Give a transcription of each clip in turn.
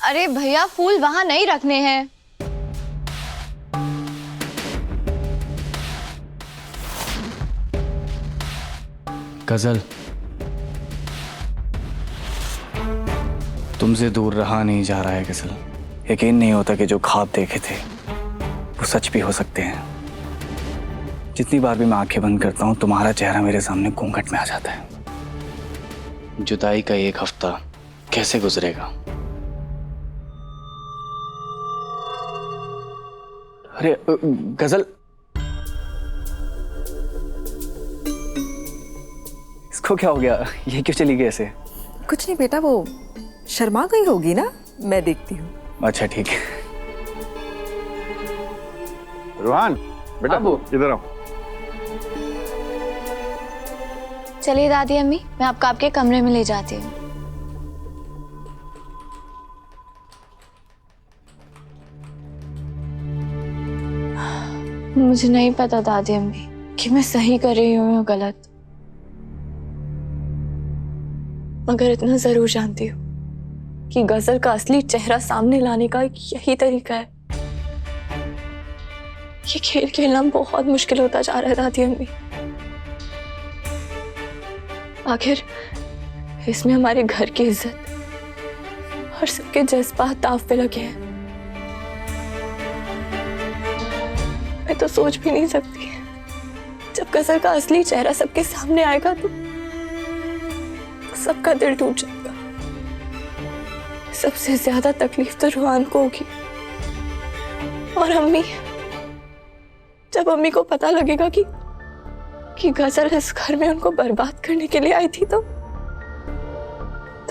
अरे भैया, फूल वहां नहीं रखने हैं। गजल, तुमसे दूर रहा नहीं जा रहा है गजल। यकीन नहीं होता कि जो ख्वाब देखे थे वो सच भी हो सकते हैं। जितनी बार भी मैं आंखें बंद करता हूं, तुम्हारा चेहरा मेरे सामने घूंघट में आ जाता है। जुदाई का एक हफ्ता कैसे गुजरेगा? अरे गजल, इसको क्या हो गया? ये क्यों चली गई ऐसे? कुछ नहीं बेटा, वो शर्मा गई होगी ना, मैं देखती हूँ। अच्छा ठीक है। रोहान बेटा, इधर आओ। चलिए दादी अम्मी, मैं आपको आपके कमरे में ले जाती हूँ। मुझे नहीं पता दादी अम्मी कि मैं सही कर रही हूँ या गलत, मगर इतना जरूर जानती हूँ कि गजल का असली चेहरा सामने लाने का यही तरीका है। ये खेल खेलना बहुत मुश्किल होता जा रहा है दादी अम्मी। आखिर इसमें हमारे घर की इज्जत और सबके जज्बात दांव पे लगे हैं। मैं तो सोच भी नहीं सकती, जब गजल का असली चेहरा सबके सामने आएगा तो सबका दिल टूट जाएगा। सबसे ज्यादा तकलीफ तो रोहान को होगी। और अम्मी, जब अम्मी को पता लगेगा कि गजल इस घर में उनको बर्बाद करने के लिए आई थी तो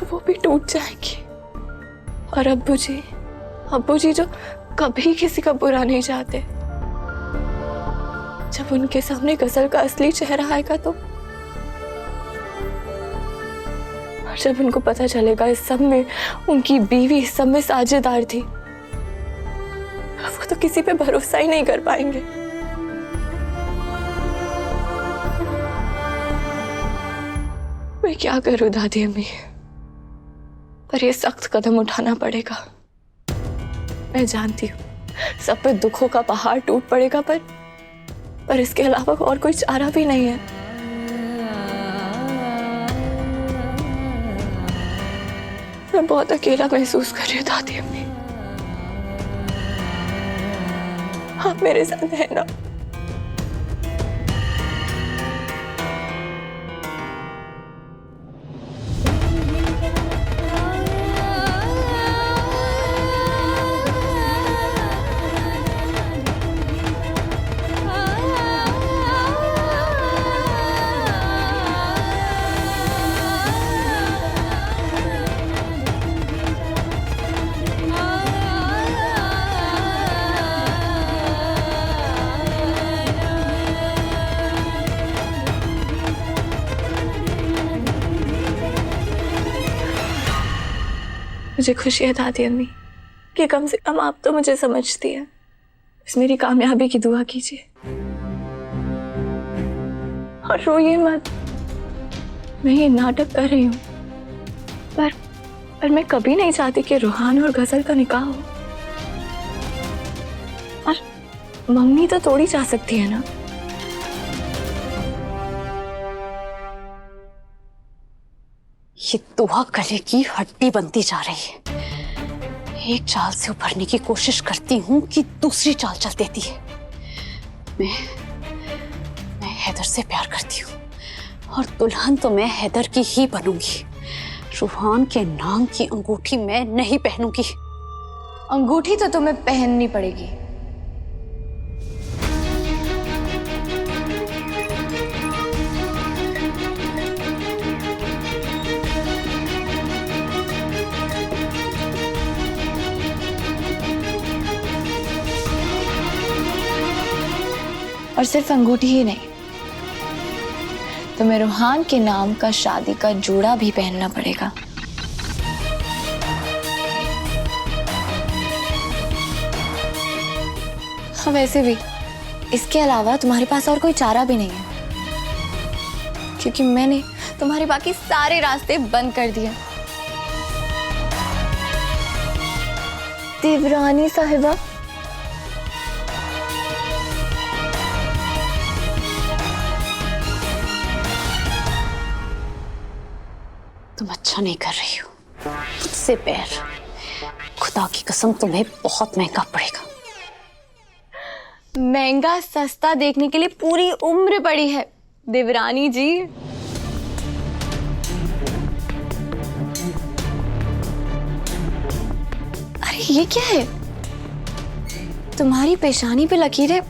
वो भी टूट जाएंगी। और अब्बू जी जो कभी किसी का बुरा नहीं चाहते, जब उनके सामने गजल का असली चेहरा आएगा तो, और जब उनको पता चलेगा इस सब में उनकी बीवी इस सब में साझेदार थी, वो तो किसी पे भरोसा ही नहीं कर पाएंगे। मैं क्या करूं दादी अम्मी, पर ये सख्त कदम उठाना पड़ेगा। मैं जानती हूँ सब पे दुखों का पहाड़ टूट पड़ेगा, पर इसके अलावा और कोई चारा भी नहीं है। मैं बहुत अकेला महसूस कर रही हूँ दादी अम्मी। आप मेरे साथ हैं ना? मुझे खुशी है दादी अम्मी कि कम से कम आप तो मुझे समझती है। इस मेरी कामयाबी की दुआ कीजिए और रोइए मत। मैं ये नाटक कर रही हूँ, पर मैं कभी नहीं चाहती कि रोहान और गजल का निकाह हो। और मम्मी तो तोड़ी जा सकती है ना। ये दुआ गले की हड्डी बनती जा रही है। एक चाल से उभरने की कोशिश करती हूँ कि दूसरी चाल चल देती है। मैं हैदर से प्यार करती हूँ और दुल्हन तो मैं हैदर की ही बनूंगी। रोहान के नाम की अंगूठी मैं नहीं पहनूंगी। अंगूठी तो तुम्हें पहननी पड़ेगी। और सिर्फ अंगूठी ही नहीं, तुम्हें रोहान के नाम का शादी का जोड़ा भी पहनना पड़ेगा। हाँ, वैसे भी इसके अलावा तुम्हारे पास और कोई चारा भी नहीं है, क्योंकि मैंने तुम्हारे बाकी सारे रास्ते बंद कर दिए। देवरानी साहिबा, तुम अच्छा नहीं कर रही हो। मुझसे पैर, खुदा की कसम तुम्हें बहुत महंगा पड़ेगा। महंगा सस्ता देखने के लिए पूरी उम्र पड़ी है देवरानी जी। अरे ये क्या है? तुम्हारी पेशानी पे लकीरें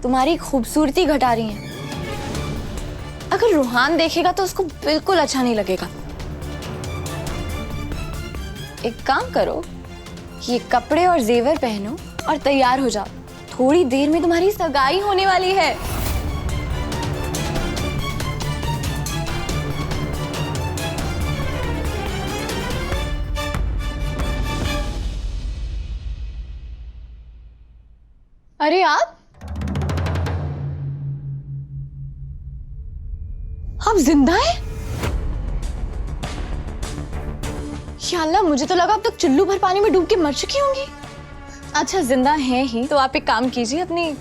तुम्हारी खूबसूरती घटा रही हैं। अगर रूहान देखेगा तो उसको बिल्कुल अच्छा नहीं लगेगा। एक काम करो, ये कपड़े और जेवर पहनो और तैयार हो जाओ। थोड़ी देर में तुम्हारी सगाई होने वाली है। अरे आप जिंदा हैं? या अल्लाह, मुझे तो लगा अब तक चुल्लू भर पानी में डूब के मर चुकी होंगी। अच्छा जिंदा हैं ही तो आप एक काम कीजिए, अपनी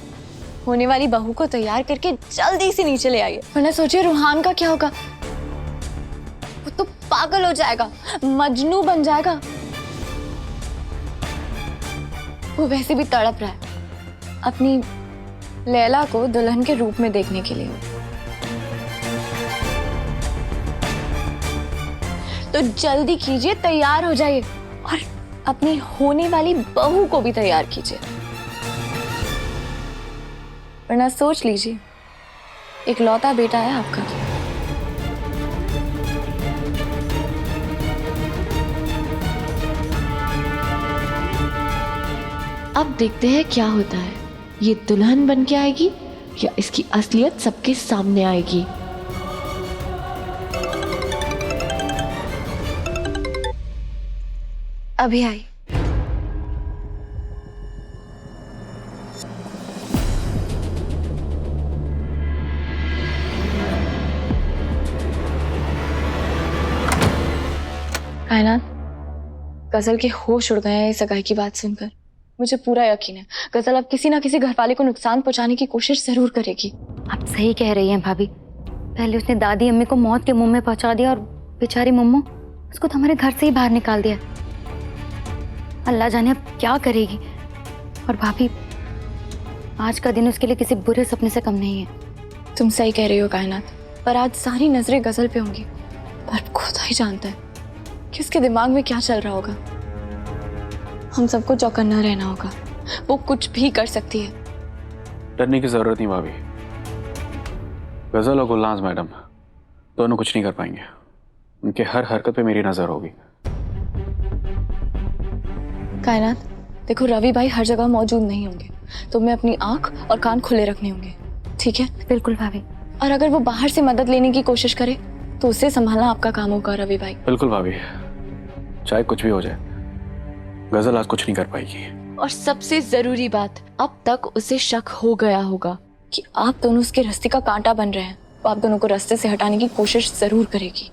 होने वाली बहू को तैयार करके जल्दी से नीचे ले आइए, वरना सोचिए रूहान का क्या होगा। वो तो पागल हो जाएगा, मजनू बन जाएगा। वो वैसे भी तड़प रहा है अपनी लैला को दुल्हन के रूप में देखने के लिए। तो जल्दी कीजिए, तैयार हो जाइए और अपनी होने वाली बहू को भी तैयार कीजिए, वरना सोच लीजिए एक लौता बेटा है आपका। अब देखते हैं क्या होता है। ये दुल्हन बन के आएगी या इसकी असलियत सबके सामने आएगी। अभी आई। कायनात, गजल के होश उड़ गए हैं इस सगाई की बात सुनकर। मुझे पूरा यकीन है गजल अब किसी ना किसी घरवाले को नुकसान पहुंचाने की कोशिश जरूर करेगी। आप सही कह रही हैं भाभी। पहले उसने दादी अम्मी को मौत के मुंह में पहुंचा दिया और बेचारी मम्मू उसको तो हमारे घर से ही बाहर निकाल दिया। अल्लाह जाने अब क्या करेगी। और भाभी, आज का दिन उसके लिए किसी बुरे सपने से कम नहीं है। तुम सही कह रही हो कायनात, पर आज सारी नजरें गजल पे होंगी। पर खुदा ही जानता है कि उसके दिमाग में क्या चल रहा होगा। हम सबको चौकन्ना रहना होगा, वो कुछ भी कर सकती है। डरने की जरूरत नहीं भाभी। गजल और गुलनाज मैडम दोनों कुछ नहीं कर पाएंगे। उनके हर हरकत पे मेरी नजर होगी। कायनात, देखो रवि भाई हर जगह मौजूद नहीं होंगे, तो मैं अपनी आंख और कान खुले रखने होंगे, ठीक है? बिल्कुल भाभी। और अगर वो बाहर से मदद लेने की कोशिश करे तो उसे संभालना आपका काम होगा रवि भाई। बिल्कुल भाभी, चाहे कुछ भी हो जाए गजल आज कुछ नहीं कर पाएगी। और सबसे जरूरी बात, अब तक उसे शक हो गया होगा कि आप दोनों उसके रास्ते का कांटा बन रहे हैं। वो आप दोनों को रास्ते से हटाने की कोशिश जरूर करेगी।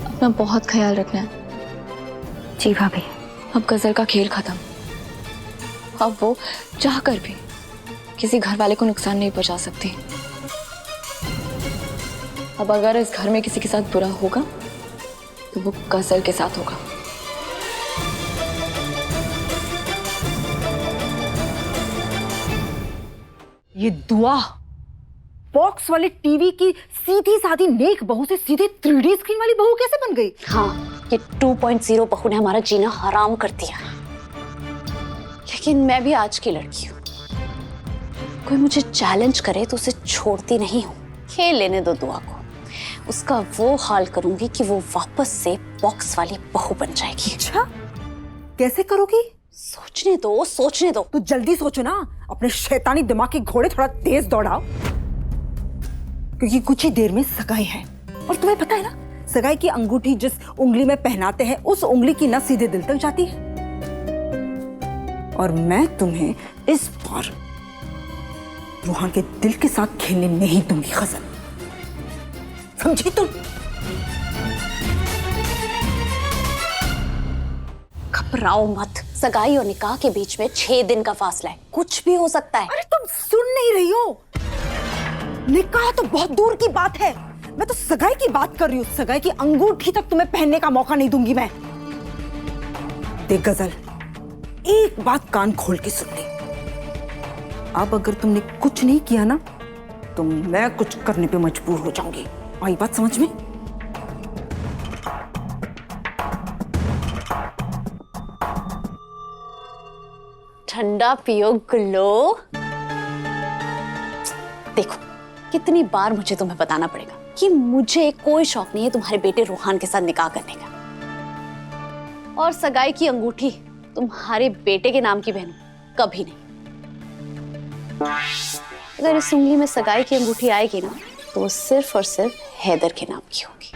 अपना बहुत ख्याल रखना है। जी भाभी। अब गजल का खेल खत्म। अब वो चाहकर भी किसी घर वाले को नुकसान नहीं पहुंचा सकती। अब अगर इस घर में किसी के साथ बुरा होगा तो वो गजल के साथ होगा। ये दुआ बॉक्स वाले टीवी की सीधी सादी नेक बहू से सीधे 3D स्क्रीन वाली बहू कैसे बन गई? हाँ, ये 2.0 बहू ने हमारा जीना हराम कर दिया। लेकिन मैं भी आज की लड़की हूँ। कोई मुझे चैलेंज करे तो उसे छोड़ती नहीं हूँ। खेल लेने दो दुआ को। उसका वो हाल करूंगी कि वो वापस से बॉक्स वाली बहू बन जाएगी। अच्छा, कैसे करोगी? सोचने दो, सोचने दो। तो जल्दी सोचो ना, अपने शैतानी दिमाग के घोड़े थोड़ा तेज दौड़ाओ, क्योंकि कुछ ही देर में सगाई है। और तुम्हें पता है ना, सगाई की अंगूठी जिस उंगली में पहनाते हैं उस उंगली की नस सीधे दिल तक जाती है। और मैं तुम्हें इस बार रूहान के दिल के साथ खेलने नहीं दूंगी गजल, समझी तुम? घबराओ मत, सगाई और निकाह के बीच में 6 दिन का फासला है, कुछ भी हो सकता है। अरे तुम सुन नहीं रही हो? निकाह तो बहुत दूर की बात है, मैं तो सगाई की बात कर रही हूँ। सगाई की अंगूठी तक तुम्हें पहनने का मौका नहीं दूंगी मैं। देख गजल, एक बात कान खोल के सुन ले। अब अगर तुमने कुछ नहीं किया ना तो मैं कुछ करने पे मजबूर हो जाऊंगी। आई बात समझ में? ठंडा पियो गुल्लो। देखो, कितनी बार मुझे तुम्हें बताना पड़ेगा कि मुझे कोई शौक नहीं है तुम्हारे बेटे रूहान के साथ निकाह करने का, और सगाई की अंगूठी तुम्हारे बेटे के नाम की बहन कभी नहीं। अगर इस उंगली में सगाई की अंगूठी आएगी ना तो वो सिर्फ और सिर्फ हैदर के नाम की होगी।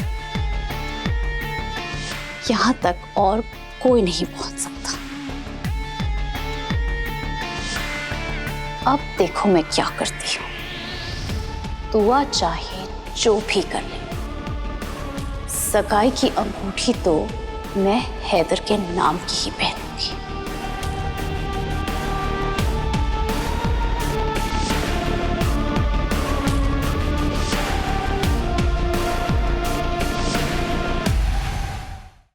यहां तक और कोई नहीं पहुंच सकता। अब देखो मैं क्या करती हूँ। दुआ चाहे जो भी कर ले, सगाई की अंगूठी तो मैं हैदर के नाम की ही पहनूं।